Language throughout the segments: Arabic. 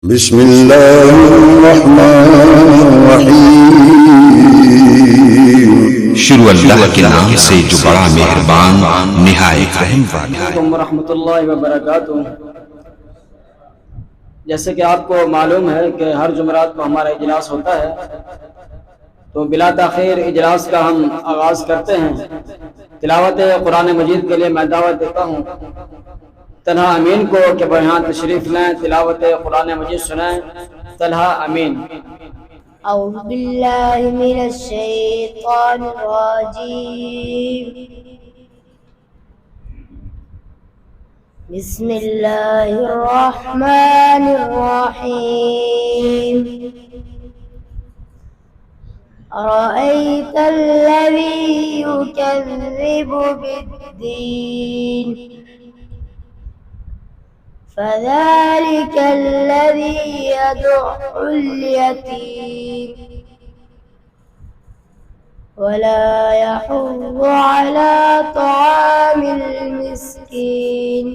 بسم الله الرحمن الرحیم شروع اللہ کے نام سے جو بڑا مہربان نہایت رحم والا ہے۔ و رحمۃ اللہ وبرکاتہ۔ جیسے کہ آپ کو معلوم ہے کہ ہر جمعرات کو ہمارا اجلاس ہوتا ہے، تو بلا تاخیر اجلاس کا ہم آغاز کرتے ہیں۔ تلاوت قرآن مجید کے لیے میں دعوت دیتا ہوں طلحہ امین کو کہ وہ یہاں تشریف لیں، تلاوت قرآن مجید سنائیں۔ طلحہ امین۔ أعوذ بالله من الشيطان الرجيم. بسم الله الرحمن الرحيم. أرأيت الذي يكذب بالدين فذلك الذي يدع اليتيم ولا يحض على طعام المسكين.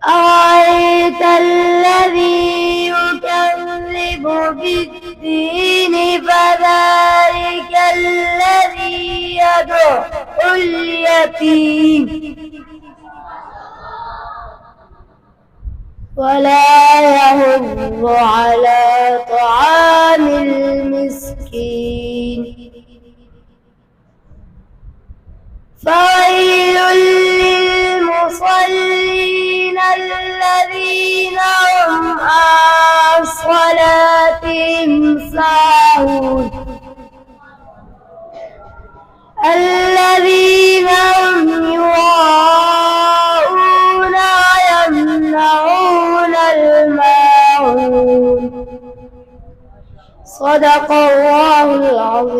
أرأيت الذي يكذب بالدين فذلك الذي يدع اليتيم ولا يحض على طعام المسكين. فويل للمصلين الذين هم عن صلاتهم ساهون الذين هم يراءون ويمنعون الماعون. صدق الله العظيم.